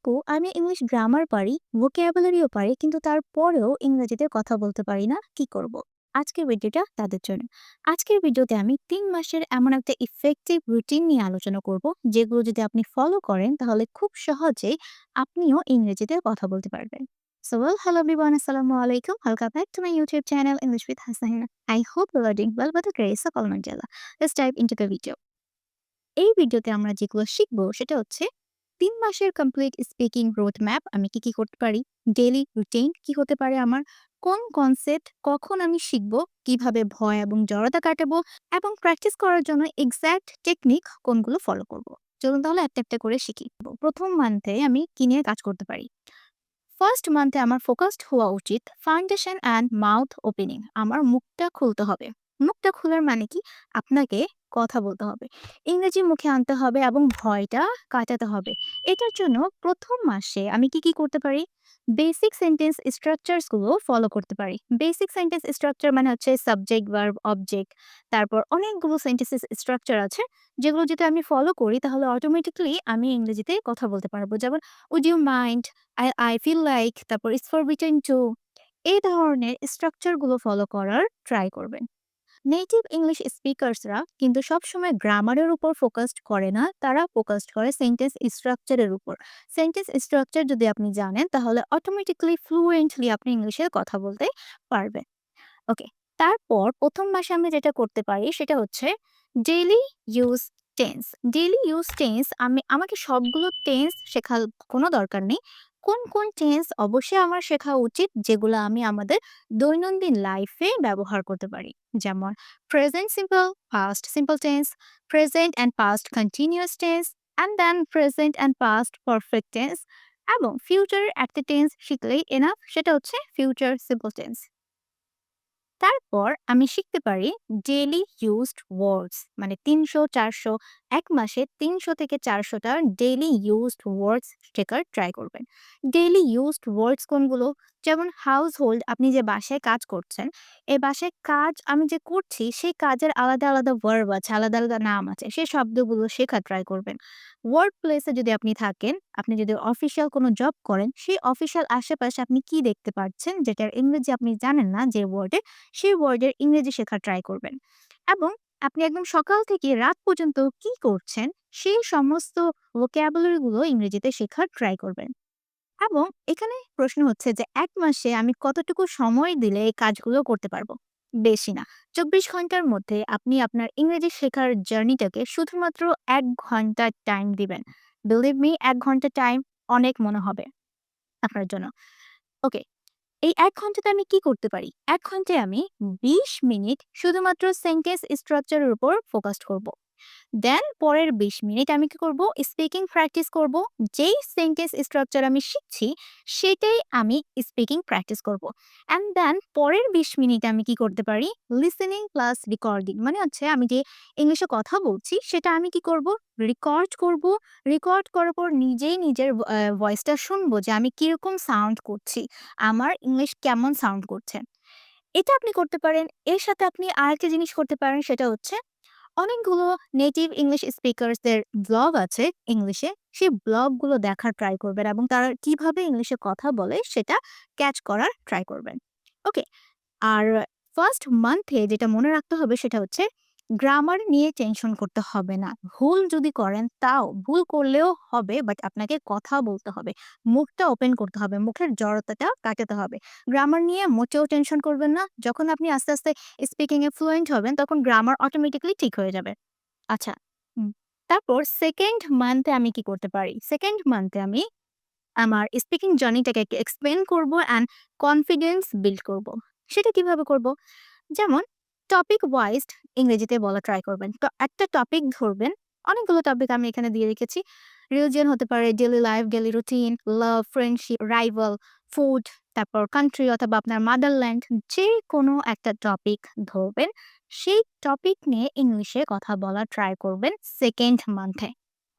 আপু আমি English grammar পারি, ভোকাবুলারিও পারি কিন্তু তারপরেও ইংরেজিতে কথা বলতে পারি না। কি করব? আজকের ভিডিওটা তাদের জন্য। আজকের ভিডিওতে আমি ৩ মাসের এমন একটা ইফেক্টিভ রুটিন নিয়ে আলোচনা করব, যেগুলো যদি আপনি ফলো করেন তাহলে খুব সহজেই আপনিও ইংরেজিতে কথা বলতে পারবেন। সো ওয়েল, হ্যালো এভরিওয়ান, আসসালামু আলাইকুম। Welcome back to my YouTube channel English with Hasahina. I hope you are doing well by the grace of আলহামদুলিল্লাহ। Let's dive into the video. এই ভিডিওতে আমরা যেগুলো শিখবো সেটা হচ্ছে ৩ মাসের কমপ্লিট স্পিকিং রোড ম্যাপ। আমি কি করতে পারি? ডেইলি রুটিন কি হতে পারে আমার? কোন কনসেপ্ট কখন আমি শিখবো? কিভাবে ভয় এবং জড়তা কাটাবো? এবং প্র্যাকটিস করার জন্য এক্সাক্ট টেকনিক কোনগুলো ফলো করব? চলুন তাহলে একটা করে শিখি। ১ম মান্থে আমি কি নিয়ে কাজ করতে পারি? ফার্স্ট মান্থে আমার ফোকাসড হওয়া উচিত ফাউন্ডেশন অ্যান্ড মাউথ ওপেনিং। আমার মুখটা খুলতে হবে। মুখটা খোলার মানে কি? আপনাকে কথা বলতে হবে, ইংরেজি মুখে আনতে হবে এবং ভয়টা কাটাতে হবে। এটার জন্য প্রথম মাসে আমি কি করতে পারি? বেসিক সেন্টেন্স স্ট্রাকচারস গুলো ফলো করতে পারি। বেসিক সেন্টেন্স স্ট্রাকচার মানে হচ্ছে সাবজেক্ট, ভার্ব, অবজেক্ট। তারপর অনেকগুলো সেন্টেন্সেস স্ট্রাকচার আছে, যেগুলো যদি আমি ফলো করি তাহলে অটোমেটিক্যালি আমি ইংরেজিতে কথা বলতে পারবো। যেমন would you mind, I feel like, তারপর it's forbidden to, এই ধরনের স্ট্রাকচার গুলো ফলো করার ট্রাই করবেন। নেটিভ ইংলিশ স্পিকার্সরা কিন্তু সবসময় গ্রামারের উপর ফোকাসড করে না, তারা ফোকাসড করে সেন্টেন্স স্ট্রাকচারের উপর। সেন্টেন্স স্ট্রাকচার যদি আপনি জানেন তাহলে অটোমেটিক্যালি ফ্লুয়েন্টলি আপনি ইংলিশে কথা বলতে পারবেন। ওকে। তারপর ১ম মাসে আমরা যেটা করতে পারি সেটা হচ্ছে daily use tense. Daily use tense আমাকে সবগুলো টেন্স শেখার কোনো দরকার নেই। কোন টেন্স অবশ্যই আমার শেখা উচিত যেগুলো আমি আমাদের দৈনন্দিন লাইফে ব্যবহার করতে পারি। যেমন present simple, past simple tense, present and past continuous tense, and then present and past perfect tense, এবং ফিউচারের একটা টেন্স শিখলেই এনাফ, সেটা হচ্ছে ফিউচার সিম্পল টেন্স। তারপর আমি শিখতে পারি ডেইলি ইউজড ওয়ার্ডস, মানে ৩০০, ৪০০, এক মাসে ৩০০ থেকে ৪০০ টা ডেইলি ইউজড ওয়ার্ডস শেখার ট্রাই করবেন। ডেইলি ইউজড ওয়ার্ডস কোনগুলো? যেমন হাউস হোল্ড, আপনি যে বাসায় কাজ করছেন, এই বাসায় কাজ আমি যে করছি সেই কাজের আলাদা আলাদা ভার্ব আছে, আলাদা আলাদা নাম আছে, সেই শব্দগুলো শেখার ট্রাই করবেন। ওয়ার্ক প্লেসে যদি আপনি থাকেন, আপনি যদি অফিসিয়াল কোনো জব করেন, সেই অফিসিয়াল আশেপাশে আপনি কি দেখতে পাচ্ছেন যেটার ইংরেজি আপনি জানেন না, যে ওয়ার্ডে, সেই ওয়ার্ডের ইংরেজি শেখার ট্রাই করবেন। এবং আপনি একদম সকাল থেকে রাত পর্যন্ত কি করছেন সেই সমস্ত ভোকাবুলারি গুলো ইংরেজিতে শেখার ট্রাই করবেন। এবং এখানে প্রশ্ন হচ্ছে যে ১ মাসে আমি কতটুকু সময় দিলে এই কাজগুলো করতে পারবো? বেশি না। ২৪ ঘন্টার মধ্যে আপনি আপনার ইংরেজি শেখার জার্নিটাকে শুধুমাত্র ১ ঘন্টা টাইম দিবেন। বিলিভ মি, ১ ঘন্টা টাইম অনেক মনে হবে আপনার জন্য। ওকে। এই ১ ঘন্টাতে আমি কি করতে পারি? ১ ঘন্টায় আমি ২০ মিনিট শুধুমাত্র সেন্টেন্স স্ট্রাকচার এর উপর ফোকাসড করব। দেন পরের ২০ মিনিট আমি কি করব? স্পিকিং প্র্যাকটিস করব। যেই সেন্টেন্স স্ট্রাকচার আমি শিখছি, সেটাই আমি স্পিকিং প্র্যাকটিস করব। অ্যান্ড দেন পরের ২০ মিনিট আমি কি করতে পারি? Listening plus recording. মানে হচ্ছে আমি যে ইংলিশে কথা বলছি, সেটা আমি কি করব? রেকর্ড করব। রেকর্ড করার পর নিজেই নিজের ভয়েসটা শুনবো যে আমি কিরকম সাউন্ড করছি। আমার ইংলিশ কেমন সাউন্ড করছে। এটা আপনি করতে পারেন। এর সাথে আপনি আরেকটা জিনিস করতে পারেন, সেটা হচ্ছে অনেকগুলো নেটিভ ইংলিশ স্পিকারসদের ব্লগ আছে ইংলিশে। সেই ব্লগগুলো দেখার ট্রাই করবেন এবং তারা কিভাবে ইংলিশে কথা বলে সেটা ক্যাচ করার ট্রাই করবেন। ওকে? আর ফার্স্ট মান্থে যেটা মনে রাখতে হবে সেটা হচ্ছে গ্রামার নিয়ে টেনশন করতে হবে না। ভুল যদি করেন তাও, ভুল করলেও হবে, বাট আপনাকে কথা বলতে হবে। মুখটা ওপেন করতে হবে। মুখের জড়তাটা কাটাতে হবে। গ্রামার নিয়ে মোটেও টেনশন করবেন না। যখন আপনি আস্তে, আস্তে স্পিকিং এ ফ্লুয়েন্ট হবেন তখন গ্রামার অটোমেটিক্যালি ঠিক হয়ে যাবে। আচ্ছা, উম তারপর 2nd মান্থে আমি কি করতে পারি? 2nd মান্থে আমি আমার স্পিকিং জার্নিটাকে এক্সপ্লেইন করব অ্যান্ড কনফিডেন্স বিল্ড করব। সেটা কিভাবে করব? যেমন টপিক ওয়াইজ ইংরেজিতে বলা ট্রাই করবেন। তো একটা টপিক ধরবেন। অনেকগুলো টপিক আমি এখানে দিয়ে রেখেছি। রিলিজিয়ন হতে পারে, ডেইলি লাইফ, ডেইলি রুটিন, লাভ, ফ্রেন্ডশিপ, রাইভাল, ফুড, তারপর কান্ট্রি অথবা আপনার মাদারল্যান্ড, যেকোনো একটা টপিক ধরবেন। সেই টপিক নিয়ে ইংলিশে কথা বলার ট্রাই করবেন 2nd মান্থে।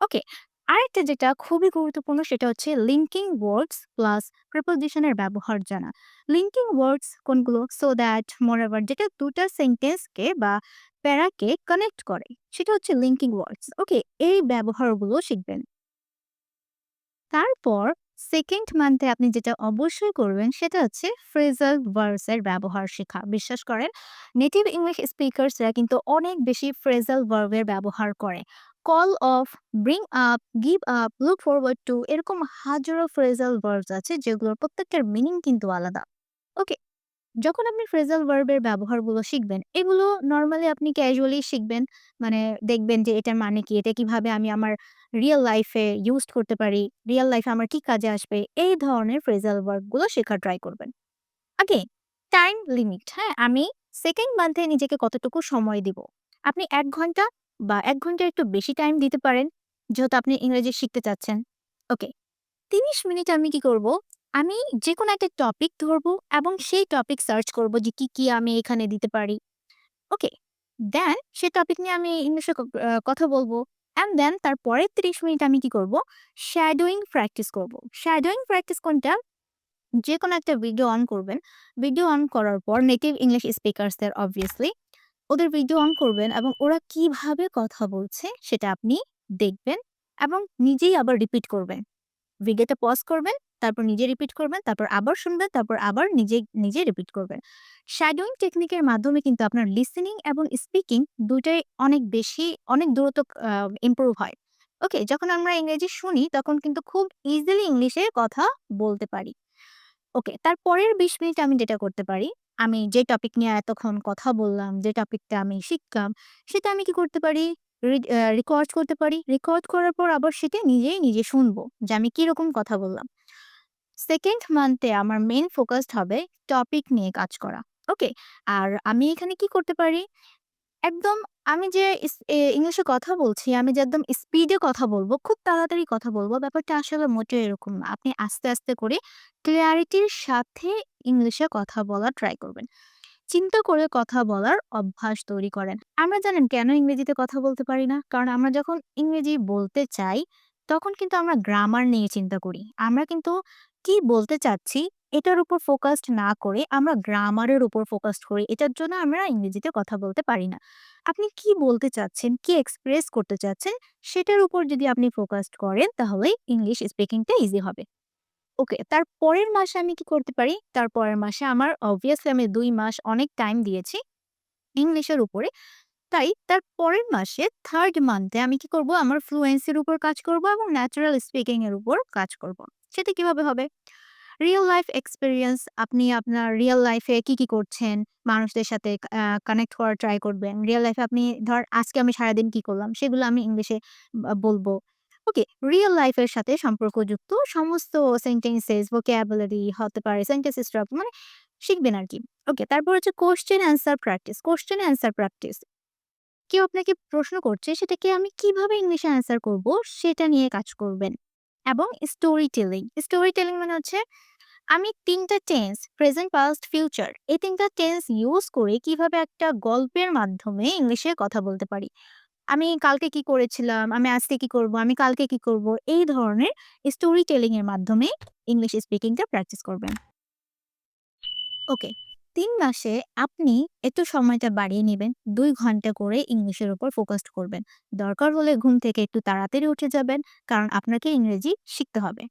ওকে? আরেকটা যেটা খুবই গুরুত্বপূর্ণ সেটা হচ্ছে লিঙ্কিং ওয়ার্ডস প্লাস প্রিপোজিশন এর ব্যবহার জানা। লিঙ্কিং ওয়ার্ডস কোনগুলো? সো দ্যাট, মোরএভার, যেটা ২ টা সেন্টেন্সকে বা প্যারাকে কানেক্ট করে। সেটা হচ্ছে লিঙ্কিং ওয়ার্ডস। ওকে? এই ব্যবহারগুলো শিখবেন। তারপর 2nd মান্থে আপনি যেটা অবশ্যই করবেন সেটা হচ্ছে ফ্রেজাল ভার্বস এর ব্যবহার শেখা। বিশ্বাস করেন নেটিভ ইংলিশ স্পিকার্সরা কিন্তু অনেক বেশি ফ্রেজাল ভার্ব এর ব্যবহার করে। Call of, bring up, give up, look forward to এরকম হাজারো ফ্রেজাল ভার্বস আছে যেগুলোর প্রত্যেকটার মিনিং কিন্তু আলাদা। ওকে? যখন আপনি ফ্রেজাল ভার্বের ব্যবহারগুলো শিখবেন, এগুলো নরমালি আপনি ক্যাজুয়ালি শিখবেন। মানে দেখবেন যে এটার মানে কি? এটা কিভাবে আমি আমার রিয়াল লাইফে ইউজড করতে পারি? রিয়াল লাইফে আমার কি কাজে আসবে? এই ধরনের ফ্রেজাল ভার্বগুলো শেখার ট্রাই করবেন। আগে টাইম লিমিট, হ্যাঁ? আমি 2nd মান্থে নিজেকে কতটুকু সময় দিব? আপনি ১ ঘন্টা বা ১ ঘন্টার একটু বেশি টাইম দিতে পারেন, যেহেতু আপনি ইংরেজি শিখতে চাচ্ছেন। ওকে। ৩০ মিনিট আমি কি করব? আমি যেকোনো একটা টপিক ধরবো এবং সেই টপিক সার্চ করব যে কি আমি এখানে দিতে পারি। ওকে? দেন সে টপিক নিয়ে আমি ইংলিশে কথা বলব। অ্যান্ড দেন তার পরের ৩০ মিনিট আমি কি করব? শ্যাডোইং প্র্যাকটিস করব। শ্যাডোইং প্র্যাকটিস কোনটা? যেকোনো একটা ভিডিও অন করবেন। ভিডিও অন করার পর নেটিভ ইংলিশ স্পিকার্সদের obviously ওদের ভিডিও অন করবেন এবং ওরা কিভাবে কথা বলছে সেটা আপনি দেখবেন এবং নিজেই আবার রিপিট করবেন। ভিডিওটা পজ করবেন, তারপর নিজে রিপিট করবেন, তারপর আবার শুনবেন, তারপর আবার নিজে রিপিট করবেন। শ্যাডোইং টেকনিকের মাধ্যমে কিন্তু আপনার লিসেনিং এবং স্পিকিং ২ টাই অনেক দ্রুত ইমপ্রুভ হয়। ওকে? যখন আমরা ইংরেজি শুনি তখন কিন্তু খুব ইজিলি ইংলিশে কথা বলতে পারি। ওকে, তার পরের ২০ মিনিট আমি যেটা করতে পারি, আমি যে টপিক নিয়ে এতক্ষণ কথা বললাম, যে টপিকটা আমি শিখলাম, সেটা আমি কি করতে পারি? রেকর্ড করতে পারি। রেকর্ড করার পর আবার সেটা নিজে শুনবো যে আমি কিরকম কথা বললাম। 2nd মান্থে আমার মেইন ফোকাসড হবে টপিক নিয়ে কাজ করা। ওকে? আর আমি এখানে কি করতে পারি? একদম আমি যে ইংলিশে কথা বলছি, আমি যে একদম স্পিডে কথা বলব, খুব তাড়াতাড়ি কথা বলব, ব্যাপারটা আসলে মোটেও এরকম না। আপনি আস্তে, আস্তে করে ক্ল্যারিটির সাথে ইংলিশে কথা বলার ট্রাই করবেন। চিন্তা করে কথা বলার অভ্যাস তৈরি করেন। আমরা জানেন কেন ইংরেজিতে কথা বলতে পারি না? কারণ আমরা যখন ইংরেজি বলতে চাই, তখন কিন্তু আমরা গ্রামার নিয়ে চিন্তা করি। আমরা কিন্তু কি বলতে চাচ্ছি, এটার উপর ফোকাসড না করে আমরা গ্রামারের উপর ফোকাসড করি। এটার জন্য আমরা ইংরেজিতে কথা বলতে পারি না। আপনি কি বলতে চাচ্ছেন, কি এক্সপ্রেস করতে চাচ্ছেন, সেটার উপর যদি আপনি ফোকাসড করেন, তাহলেই ইংলিশ স্পিকিংটা ইজি হবে। ওকে, তার পরের মাসে আমি কি করতে পারি? তার পরের মাসে আমার obviously আমি ২ মাস অনেক টাইম দিয়েছি ইংলিশের উপরে। তাই তার পরের মাসে 3rd মান্থে আমি কি করব? আমার ফ্লুয়েন্সির উপর কাজ করব এবং ন্যাচারাল স্পিকিং এর উপর কাজ করব। সেটা কিভাবে হবে? রিয়াল লাইফ এক্সপেরিয়েন্স আপনি আপনার রিয়াল লাইফে কি করছেন? মানুষদের সাথে কানেক্ট করার ট্রাই করবেন। রিয়াল লাইফে আপনি আজকে আমি সারাদিন কি করলাম? সেগুলো আমি ইংলিশে বলব। ওকে, রিয়াল লাইফ এর সাথে সম্পর্কযুক্ত সমস্ত সেন্টেন্সেস, ভোকাবুলারি হতে পারে, সেন্টেন্স স্ট্রাকচার মানে শিখবেন আরকি। ওকে, তারপর হচ্ছে question answer practice. Question answer practice. কেউ আপনাকে প্রশ্ন করছে সেটাকে আমি কিভাবে ইংলিশে অ্যান্সার করব সেটা নিয়ে কাজ করবেন। এবং স্টোরি টেলিং। স্টোরি টেলিং মানে হচ্ছে আমি ৩ টা টেন্স প্রেজেন্ট, পাস্ট, ফিউচার এই ৩ টা টেন্স ইউজ করে কিভাবে একটা গল্পের মাধ্যমে ইংলিশে কথা বলতে পারি। আমি কালকে কি করেছিলাম, আমি আজকে কি করব, আমি কালকে কি করব এই ধরনের স্টোরি টেলিং এর মাধ্যমে ইংলিশ স্পিকিংটা প্র্যাকটিস করবেন। ওকে। ৩ মাসে আপনি একটু সময়টা বাড়িয়ে নিবেন। ২ ঘন্টা করে ইংলিশের উপর ফোকাসড করবেন। দরকার হলে ঘুম থেকে একটু তাড়াতাড়ি উঠে যাবেন। কারণ আপনাকে ইংরেজি শিখতে হবে।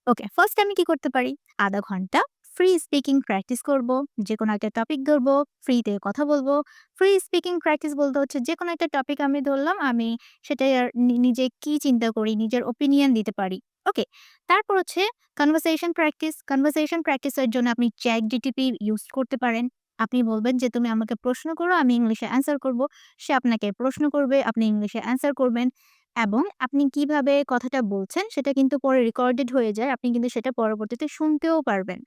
ওকে, ফার্স্ট আমি কি করতে পারি? ০.৫ ঘন্টা ফ্রি স্পিকিং প্র্যাকটিস করব। যেকোনো একটা টপিক ধরবো, ফ্রিতে কথা বলবো। ফ্রি স্পিকিং প্র্যাকটিস বলতে হচ্ছে যেকোনো একটা টপিক আমি ধরলাম, আমি সেটাই আর নিজে কি চিন্তা করি, নিজের ওপিনিয়ন দিতে পারি। ওকে? তারপর হচ্ছে কনভারসেশন প্র্যাকটিস। কনভারসেশন প্র্যাকটিস এর জন্য আপনি ChatGPT ইউজ করতে পারেন। আপনি বলবেন যে, "তুমি আমাকে প্রশ্ন করো, আমি ইংলিশে অ্যান্সার করব।" সে আপনাকে প্রশ্ন করবে, আপনি ইংলিশে অ্যান্সার করবেন। এবং আপনি কিভাবে কথাটা বলছেন সেটা কিন্তু পরে রেকর্ডেড হয়ে যায়। আপনি কিন্তু সেটা পরবর্তীতে শুনতেও পারবেন।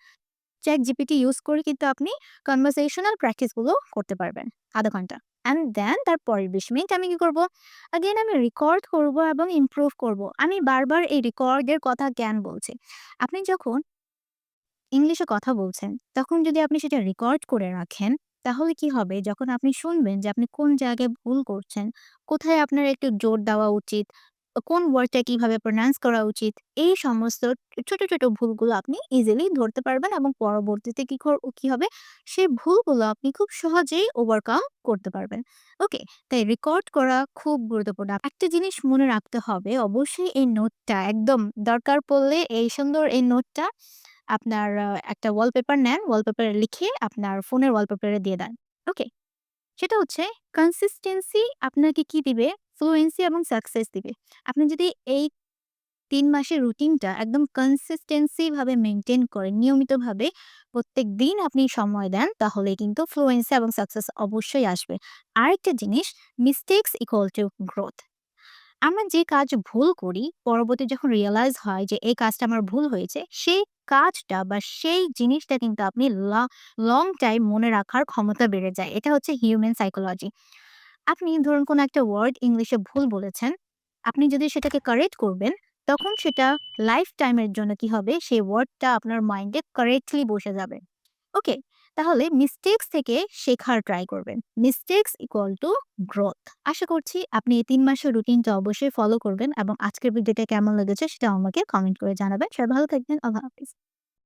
ChatGPT ইউজ করে কিন্তু আপনি কনভারসেশনাল প্র্যাকটিস গুলো করতে পারবেন ০.৫ ঘন্টা। অ্যান্ড দেন তার পরের ২০ মিনিট আমি কি করব? এগেইন আমি রেকর্ড করব এবং ইমপ্রুভ করব। আমি বারবার এই রেকর্ডের কথা কেন বলছি? আপনি যখন ইংলিশে কথা বলছেন, তখন যদি আপনি সেটা রেকর্ড করে রাখেন, তাহলে কি হবে? যখন আপনি শুনবেন যে আপনি কোন জায়গায় ভুল করছেন, কোথায় আপনার একটু জোর দেওয়া উচিত, কোন ওয়ার্ডটা কিভাবে প্রোনাউন্স করা উচিত, এই সমস্ত ছোট, ছোট ভুলগুলো আপনি ইজিলি ধরতে পারবেন এবং পরবর্তীতে কি হবে, সেই ভুলগুলো আপনি খুব সহজেই ওভারকাম করতে পারবেন। ওকে? তাই রেকর্ড করা খুব গুরুত্বপূর্ণ। একটা জিনিস মনে রাখতে হবে, অবশ্যই এই নোটটা একদম দরকার পড়লে এই সুন্দর এই নোটটা আপনার একটা ওয়ালপেপার নেন, ওয়ালপেপারে লিখে আপনার ফোনের ওয়ালপেপারে দিয়ে দেন। ওকে? সেটা হচ্ছে কনসিস্টেন্সি আপনাকে কি দিবে? ফ্লুয়েন্সি এবং সাকসেস দিবে। আপনি যদি এই ৩ মাসের রুটিনটা একদম কনসিস্টেন্সি ভাবে মেইনটেইন করেন, নিয়মিতভাবে প্রত্যেকদিন আপনি সময় দেন, তাহলে কিন্তু ফ্লুয়েন্সি এবং সাকসেস অবশ্যই আসবে। আরেকটা জিনিস, মিস্টেকস ইকুয়াল টু গ্রোথ। আমরা যে কাজ ভুল করি, পরবর্তী যখন রিয়ালাইজ হয় যে এই কাজটা আমার ভুল হয়েছে, সেই কাজটা বা সেই জিনিসটা কিন্তু আপনি লং টাইম মনে রাখার ক্ষমতা বেড়ে যায়। এটা হচ্ছে হিউম্যান সাইকোলজি। আপনি ধরুন কোনো একটা ওয়ার্ড ইংলিশে ভুল বলেছেন। আপনি যদি সেটাকে কারেক্ট করবেন, তখন সেটা লাইফ টাইমের জন্য কি হবে? সেই ওয়ার্ডটা আপনার মাইন্ডে কারেক্টলি বসে যাবে। ওকে? তাহলে মিস্টেকস থেকে শেখার ট্রাই করবেন। Mistakes equal to growth. আশা করছি আপনি এই ৩ মাসের রুটিনটা অবশ্যই ফলো করবেন এবং আজকের ভিডিওটা কেমন লেগেছে সেটা আমাকে কমেন্ট করে জানাবেন। সবাই ভালো থাকবেন। আল্লাহ হাফেজ।